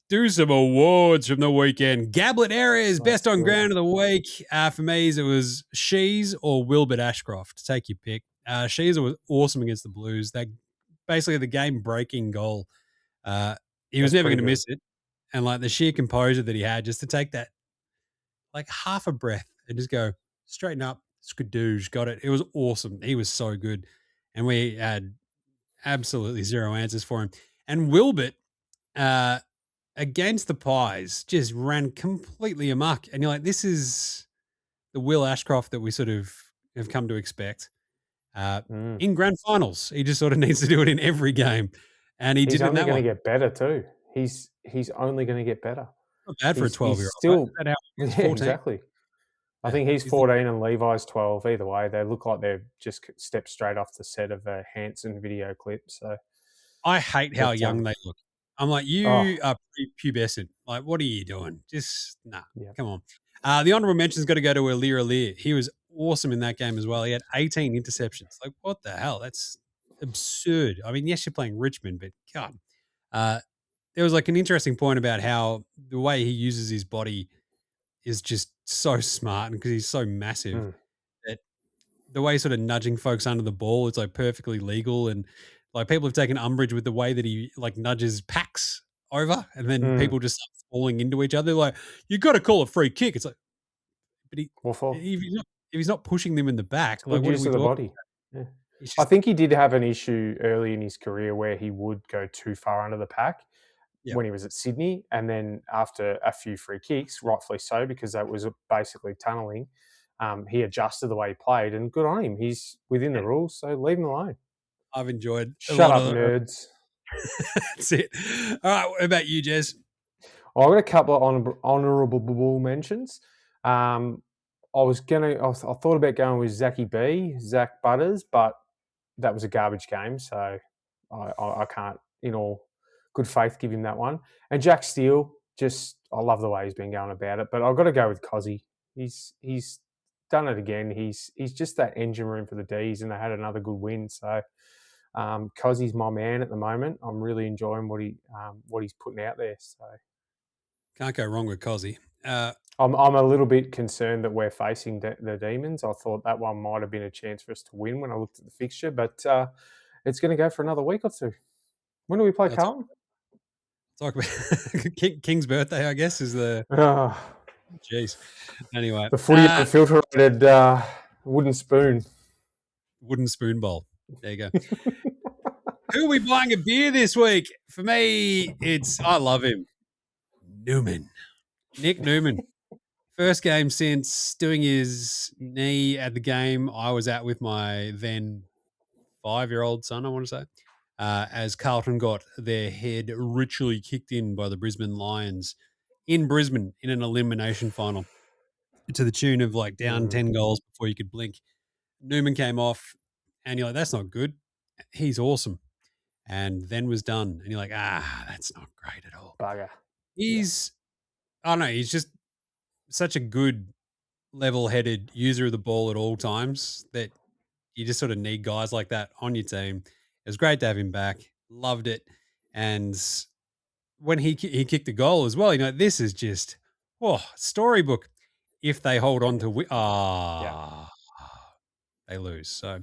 do some awards from the weekend. Gablett Areas, best on good. ground of the week. For me, it was Shees or Wilbert Ashcroft. Take your pick. Shees was awesome against the Blues. That basically the game-breaking goal. He was That's never going pretty to good. miss it. And like the sheer composure that he had just to take that like half a breath and just go straighten up, skadoosh, got it. It was awesome. He was so good. And we had absolutely zero answers for him. And Wilbert, against the Pies, just ran completely amok. And you're like, this is the Will Ashcroft that we sort of have come to expect. In grand finals, he just sort of needs to do it in every game. And he did it in that one. He's only going to get better too. He's only going to get better. Not bad for a 12-year-old. He's still, he's 14. Exactly. I think he's 14 and Levi's 12. Either way, they look like they've just stepped straight off the set of a Hanson video clip. So I hate how young they look. I'm like, you are pubescent. Like, what are you doing? Just, come on. The honourable mention's got to go to Alir. He was awesome in that game as well. He had 18 interceptions. Like, what the hell? That's absurd. I mean, yes, you're playing Richmond, but God. There was like an interesting point about how the way he uses his body is just so smart, and because he's so massive that the way he's sort of nudging folks under the ball, it's like perfectly legal. And like people have taken umbrage with the way that he like nudges packs over, and then people just start falling into each other. Like, you got to call a free kick. It's like, but if he's not pushing them in the back, like, what use are we of the talking body. Yeah. I think he did have an issue early in his career where he would go too far under the pack when he was at Sydney. And then after a few free kicks, rightfully so, because that was basically tunnelling, he adjusted the way he played, and good on him. He's within the rules, so leave him alone. I've enjoyed Shut up, nerds. That's it. All right, what about you, Jez? I've got a couple of honourable mentions. I thought about going with Zach Butters, but that was a garbage game, so I can't, in all good faith, give him that one. And Jack Steele, I love the way he's been going about it, but I've got to go with Cozzy. He's done it again. He's just that engine room for the D's, and they had another good win. So Cozzy's my man at the moment. I'm really enjoying what he's putting out there. So can't go wrong with Cozzy. I'm a little bit concerned that we're facing the Demons. I thought that one might have been a chance for us to win when I looked at the fixture, but it's going to go for another week or two. When do we play Carlton? Talk about King's birthday, I guess, is the... Jeez. Anyway. The Footy Unfilterated wooden spoon. Wooden spoon bowl. There you go. Who are we buying a beer this week? For me, I love him. Nick Newman. First game since doing his knee at the game I was at with my then 5-year-old son, I want to say, as Carlton got their head ritually kicked in by the Brisbane Lions in Brisbane in an elimination final to the tune of like down 10 goals before you could blink. Newman came off and you're like, that's not good. He's awesome. And then was done. And you're like, that's not great at all. Bugger. He's just such a good level-headed user of the ball at all times that you just sort of need guys like that on your team. It was great to have him back. Loved it. And when he kicked the goal as well, this is just, storybook. If they hold on to they lose. So,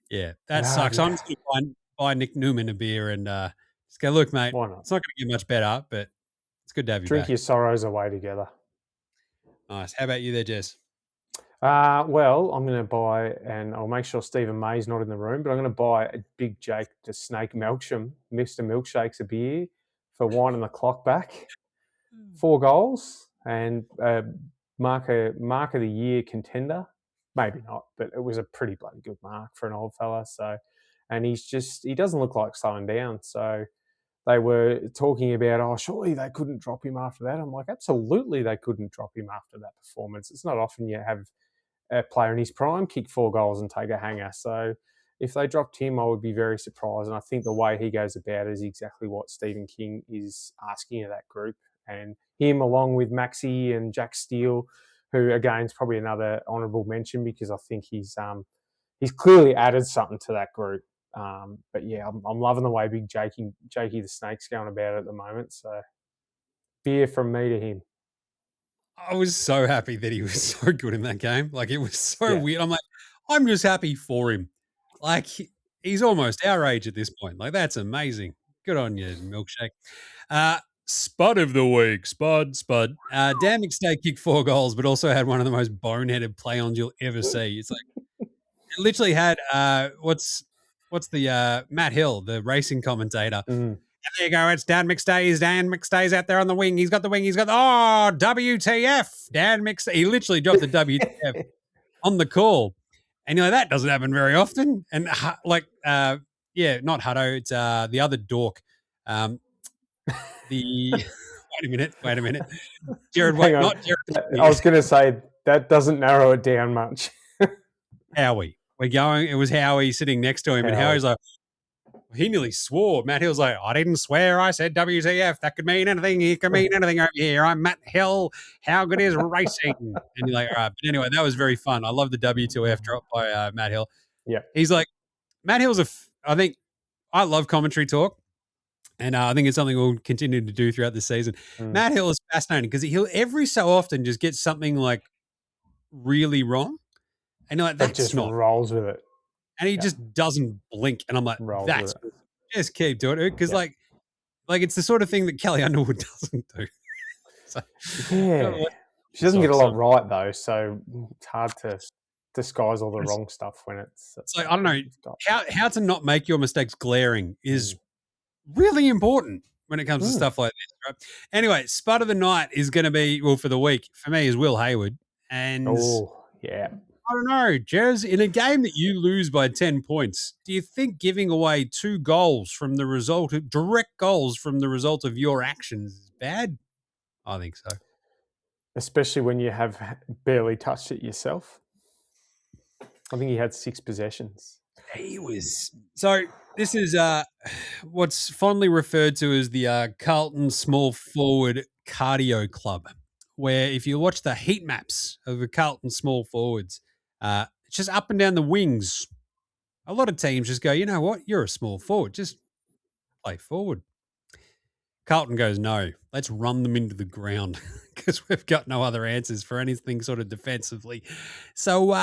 that sucks. I'm just going to buy Nick Newman a beer and just go, look, mate, why not? It's not going to get much better, but it's good to have you Drink back. your sorrows away together. Nice. How about you there, Jess? Well, I'm going to buy, and I'll make sure Stephen May's not in the room, but I'm going to buy a Big Jake the Snake Melksham, Mr. Milkshake's a beer for winding the clock back. 4 goals and mark of the year contender. Maybe not, but it was a pretty bloody good mark for an old fella. So, and he doesn't look like slowing down. So they were talking about, surely they couldn't drop him after that. I'm like, absolutely they couldn't drop him after that performance. It's not often you have a player in his prime kick 4 goals and take a hanger. So if they dropped him, I would be very surprised. And I think the way he goes about it is exactly what Stephen King is asking of that group. And him, along with Maxi and Jack Steele, who again is probably another honourable mention because I think he's clearly added something to that group. But yeah, I'm loving the way Big Jakey the Snake's going about it at the moment. So beer from me to him. I was so happy that he was so good in that game. Like, it was so weird. I'm like, I'm just happy for him. Like, he's almost our age at this point. Like, that's amazing. Good on you, Milkshake. Spud of the week. Spud. Dan McStay kicked 4 goals, but also had one of the most boneheaded play-ons you'll ever see. It's like, it literally had, what's the, Matt Hill, the racing commentator. And there you go. It's Dan McStay's. Dan McStay's out there on the wing. He's got the wing. WTF. Dan McStay. He literally dropped the WTF on the call. And that doesn't happen very often. And not Hutto. It's the other dork. Wait a minute. Jared White, not Jared. I was going to say that doesn't narrow it down much. Howie. It was Howie sitting next to him, and Howie's like, he nearly swore. Matt Hill's like, I didn't swear. I said WTF. That could mean anything. It could mean anything over here. I'm Matt Hill. How good is racing? And you're like, all right. But anyway, that was very fun. I love the W2F drop by Matt Hill. Yeah. He's like, Matt Hill's I love commentary talk. And I think it's something we'll continue to do throughout the season. Matt Hill is fascinating because he'll every so often just get something like really wrong. And you're like, that's just not rolls with it. And he just doesn't blink. And I'm like, that's good. Just keep doing it. Because like it's the sort of thing that Kelly Underwood doesn't do. So, she doesn't get a lot right though. So it's hard to disguise all the wrong stuff when it's like, I don't know, how to not make your mistakes glaring is really important when it comes to stuff like this, right? Anyway, Spud of the night is going to be, for the week, for me, is Will Hayward. And I don't know, Jez, in a game that you lose by 10 points, do you think giving away 2 goals from the result, direct goals from the result of your actions is bad? I think so. Especially when you have barely touched it yourself. I think he had 6 possessions. He was. So this is what's fondly referred to as the Carlton Small Forward Cardio Club, where if you watch the heat maps of the Carlton small forwards, it's just up and down the wings. A lot of teams just go, you know what? You're a small forward. Just play forward. Carlton goes, no, let's run them into the ground because we've got no other answers for anything sort of defensively. So,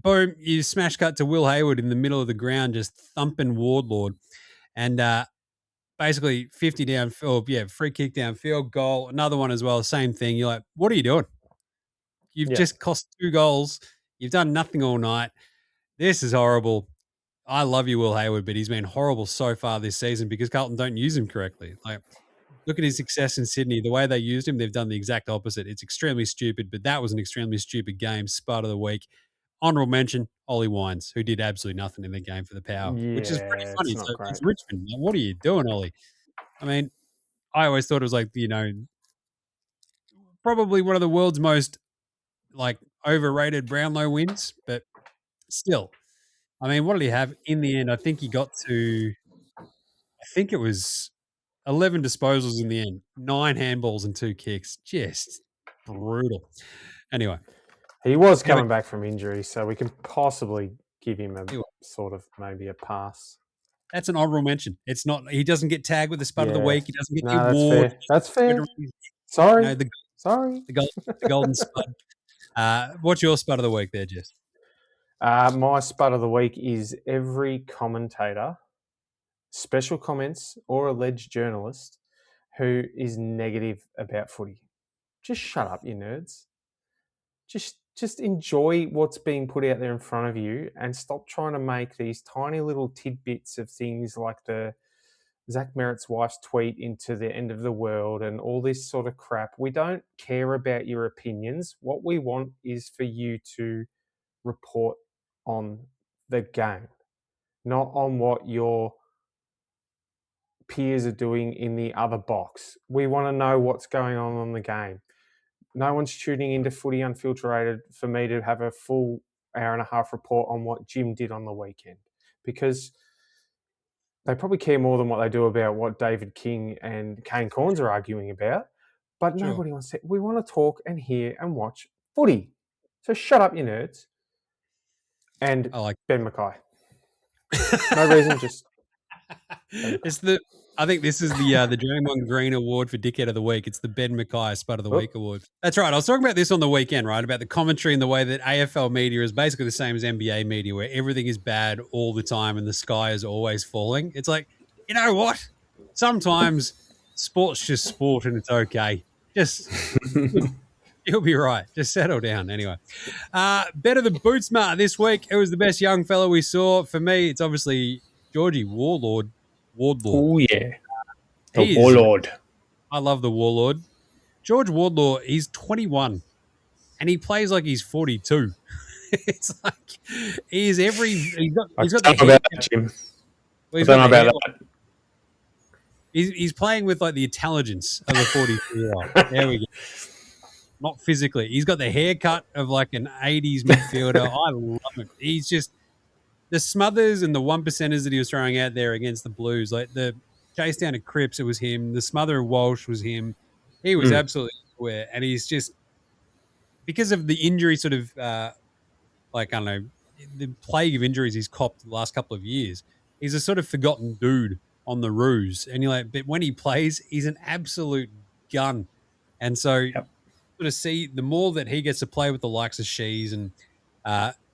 boom, you smash cut to Will Hayward in the middle of the ground, just thumping Wardlord. And basically 50 downfield, free kick downfield, goal, another one as well, same thing. You're like, what are you doing? You've just cost 2 goals. You've done nothing all night. This is horrible. I love you, Will Hayward, but he's been horrible so far this season because Carlton don't use him correctly. Like, look at his success in Sydney. The way they used him, they've done the exact opposite. It's extremely stupid, but that was an extremely stupid game. Spud of the week. Honourable mention, Ollie Wines, who did absolutely nothing in the game for the Power, which is pretty funny. It's Richmond. Like, what are you doing, Ollie? I mean, I always thought it was like, probably one of the world's most overrated Brownlow wins, but still. I mean, what did he have in the end? I think he got to, it was 11 disposals in the end, 9 handballs and 2 kicks. Just brutal. Anyway. He was coming back from injury, so we can possibly give him a sort of maybe a pass. That's an honourable mention. It's not, he doesn't get tagged with the Spud of the week. He doesn't get the award. That's fair. Sorry. Sorry. The golden Spud. What's your Spud of the week there, Jess? My Spud of the week is every commentator, special comments or alleged journalist who is negative about footy. Just shut up, you nerds. Just enjoy what's being put out there in front of you and stop trying to make these tiny little tidbits of things like the Zach Merritt's wife's tweet into the end of the world and all this sort of crap. We don't care about your opinions. What we want is for you to report on the game, not on what your peers are doing in the other box. We want to know what's going on the game. No one's tuning into Footy Unfilterated for me to have a full hour and a half report on what Jim did on the weekend, because they probably care more than what they do about what David King and Kane Corns are arguing about. But nobody wants to. We want to talk and hear and watch footy. So shut up, you nerds. And Ben Mackay. No reason, just. I think this is the Draymond Green Award for Dickhead of the Week. It's the Ben Mackay Spud of the Week Award. That's right. I was talking about this on the weekend, right? About the commentary and the way that AFL media is basically the same as NBA media, where everything is bad all the time and the sky is always falling. It's like, you know what? Sometimes sport's just sport and it's okay. Just you'll be right. Just settle down. Anyway, better than Bootsma this week. It was the best young fella we saw. For me, it's obviously Georgie Wardlaw. Oh, yeah. The Warlord. I love the Warlord. George Wardlaw, he's 21 and he plays like he's 42. It's like he's got the hair. Jim. I don't know about that. He's playing with like the intelligence of a 42-year-old. There we go. Not physically. He's got the haircut of like an 80s midfielder. I love him. He's just the smothers and the 1%ers that he was throwing out there against the Blues, like the chase down to Cripps, it was him. The smother of Walsh was him. He was absolutely aware. And he's just, because of the injury sort of, like, I don't know, the plague of injuries he's copped the last couple of years, he's a sort of forgotten dude on the ruse. And you're like, but when he plays, he's an absolute gun. And so sort of see the more that he gets to play with the likes of Shees and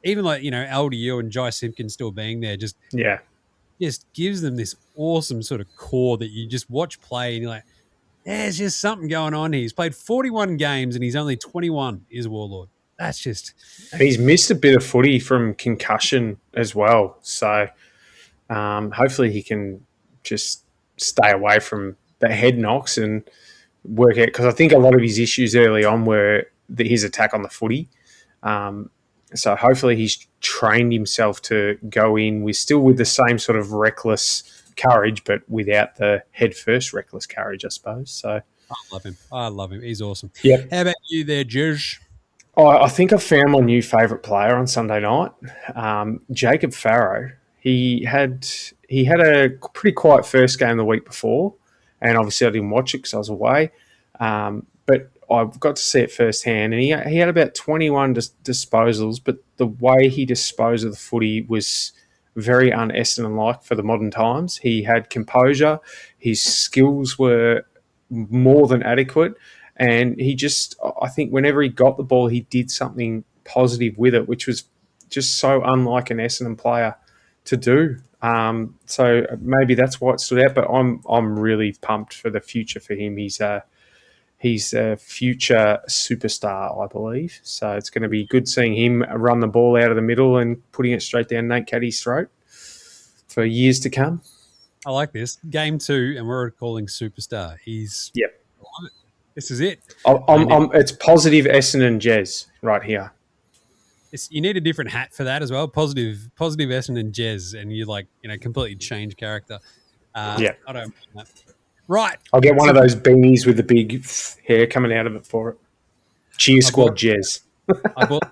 even like, you know, LDU and Jai Simpkins still being there, just gives them this awesome sort of core that you just watch play and you're like, there's just something going on here. He's played 41 games and he's only 21 is Warlord. That's just... And he's missed a bit of footy from concussion as well. So hopefully he can just stay away from the head knocks and work out, because I think a lot of his issues early on were his attack on the footy. So hopefully he's trained himself to go in with the same sort of reckless courage, but without the head first reckless courage, I suppose. So I love him. He's awesome. Yeah. How about you there, Judge? I think I found my new favourite player on Sunday night, Jacob Farrow. He had a pretty quiet first game the week before, and obviously I didn't watch it because I was away. But I got to see it firsthand, and he had about 21 disposals, but the way he disposed of the footy was very un-Essendon-like for the modern times. He had composure. His skills were more than adequate, and I think whenever he got the ball, he did something positive with it, which was just so unlike an Essendon player to do. So maybe that's why it stood out, but I'm really pumped for the future for him. He's a future superstar, I believe. So it's going to be good seeing him run the ball out of the middle and putting it straight down Nate Caddy's throat for years to come. I like this. Game 2, and we're calling superstar. Yep. This is it. It's positive Essendon Jez right here. You need a different hat for that as well. Positive Essendon Jez, and you completely change character. I don't mind that. Right. I'll get one of those beanies with the big hair coming out of it for it. Cheer Squad Jez. I bought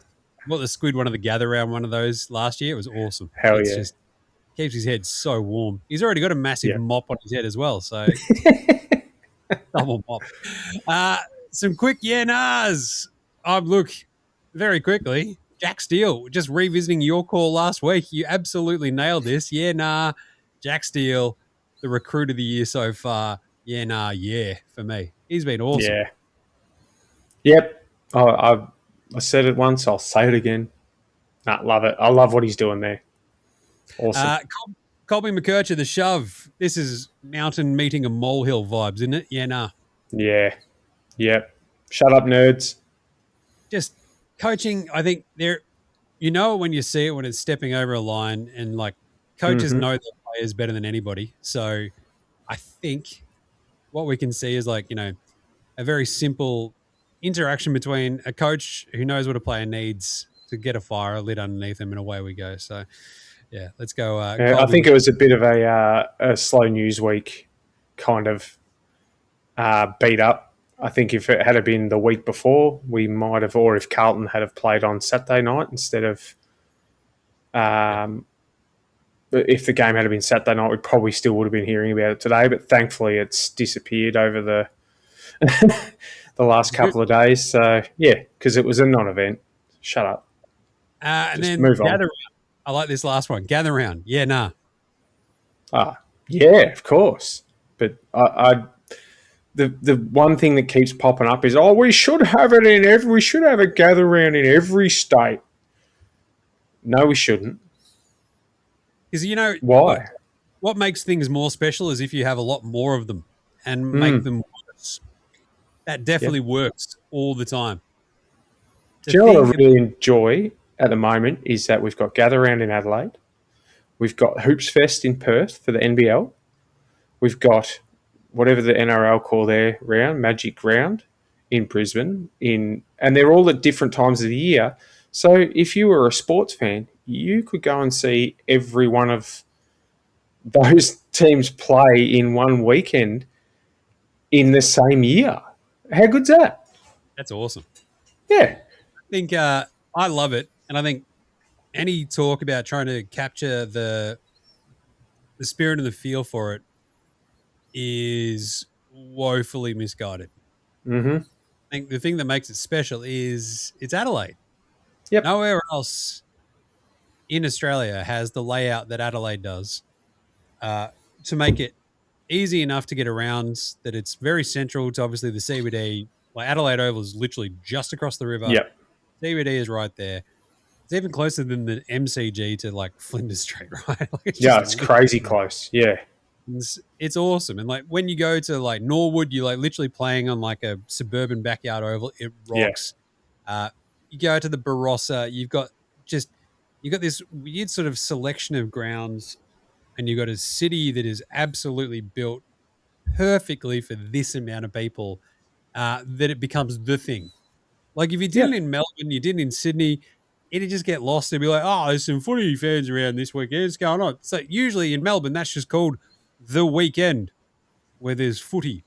the Squid one of the Gather Round one of those last year. It was awesome. Hell yeah. Just keeps his head so warm. He's already got a massive mop on his head as well, so double mop. Some quick yeah-nahs. Look, very quickly, Jack Steele, just revisiting your call last week. You absolutely nailed this. Yeah, nah. Jack Steele, the recruit of the year so far. Yeah, nah, yeah, for me. He's been awesome. Yeah. Yep. I said it once. I'll say it again. Love it. I love what he's doing there. Awesome. Colby McKercher, the shove. This is mountain meeting a molehill vibes, isn't it? Yeah, nah. Yeah. Yep. Shut up, nerds. Just coaching, I think when you see it when it's stepping over a line, and like coaches know their players better than anybody. So I think what we can see is a very simple interaction between a coach who knows what a player needs to get a fire lit underneath them, and away we go. So yeah, let's go. I think it was a bit of a slow news week kind of beat up. I think if it had been the week before, we might have, or if Carlton had have played on Saturday night instead of, if the game had been Saturday night, we probably still would have been hearing about it today. But thankfully, it's disappeared over the the last couple of days. So yeah, because it was a non-event. Shut up. And then move on. Gather round. I like this last one. Gather round. Yeah, nah. Yeah, of course. But the one thing that keeps popping up is, we should have a gather round in every state. No, we shouldn't. Because why? What makes things more special is if you have a lot more of them and make them worse. That definitely works all the time. Do you know what I really enjoy at the moment is that we've got Gather Round in Adelaide. We've got Hoops Fest in Perth for the NBL. We've got whatever the NRL call their round, Magic Round, in Brisbane. And they're all at different times of the year. So if you were a sports fan, you could go and see every one of those teams play in one weekend in the same year. How good's that? That's awesome. Yeah. I think I love it. And I think any talk about trying to capture the spirit and the feel for it is woefully misguided. Mm-hmm. I think the thing that makes it special is it's Adelaide. Yep. Nowhere else in Australia has the layout that Adelaide does to make it easy enough to get around, that it's very central to obviously the CBD. Like Adelaide Oval is literally just across the river. Yep. CBD is right there. It's even closer than the MCG to like Flinders Street, right? Like it's crazy close. Yeah. It's awesome. And like when you go to like Norwood, you're like literally playing on like a suburban backyard oval. It rocks. Yeah. You go to the Barossa, you've got this weird sort of selection of grounds, and you've got a city that is absolutely built perfectly for this amount of people, that it becomes the thing. Like if you did it in Melbourne, you did it in Sydney, it'd just get lost. It'd be like, there's some footy fans around this weekend. What's going on? So usually in Melbourne, that's just called the weekend where there's footy.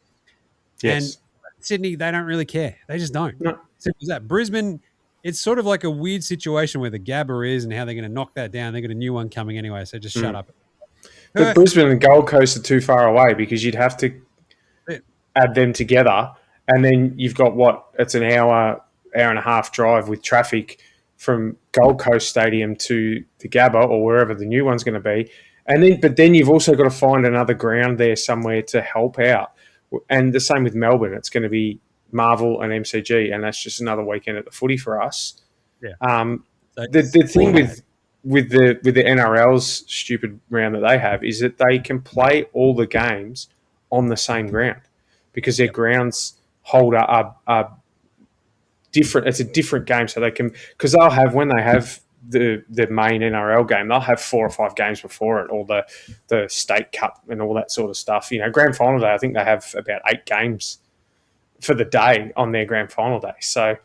Yes. And Sydney, they don't really care. They just don't. No. Simple as that. Brisbane, it's sort of like a weird situation where the Gabba is and how they're going to knock that down. They've got a new one coming anyway, so just shut up. But Brisbane and Gold Coast are too far away because you'd have to add them together. And then you've got it's an hour and a half drive with traffic from Gold Coast Stadium to the Gabba or wherever the new one's going to be. But then you've also got to find another ground there somewhere to help out. And the same with Melbourne. It's going to be Marvel and MCG, and that's just another weekend at the footy for us. Yeah. The thing with the NRL's stupid round that they have is that they can play all the games on the same ground because their grounds hold a different. It's a different game, so they can, because they'll have, when they have the main NRL game, they'll have 4 or 5 games before it, or the state cup and all that sort of stuff. Grand final day, I think they have about 8 games for the day on their grand final day. So,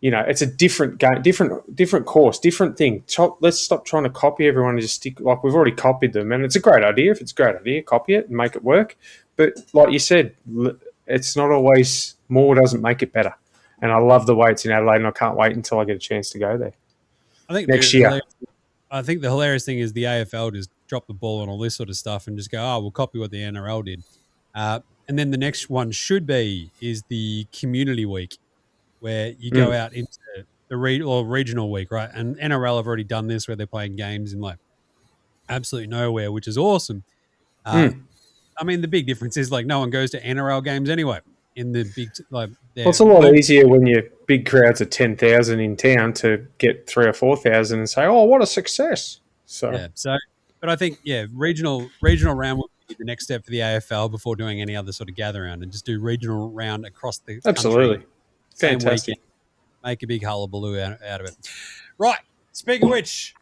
it's a different game, different course, different thing. Let's stop trying to copy everyone and just stick, like we've already copied them. And it's a great idea. If it's a great idea, copy it and make it work. But like you said, it's not always, more doesn't make it better. And I love the way it's in Adelaide, and I can't wait until I get a chance to go there. I think next year. I think the hilarious thing is the AFL just dropped the ball on all this sort of stuff and just go, we'll copy what the NRL did. And then the next one is the community week, where you go out into the regional week, right? And NRL have already done this, where they're playing games in like absolutely nowhere, which is awesome. I mean, the big difference is like no one goes to NRL games anyway. In the big, it's a lot easier when your big crowds are 10,000 in town to get 3,000 or 4,000 and say, what a success. But I think regional round would be the next step for the AFL before doing any other sort of gather round, and just do regional round across the absolutely country, fantastic. Make a big hullabaloo out of it. Right. Speaking of which.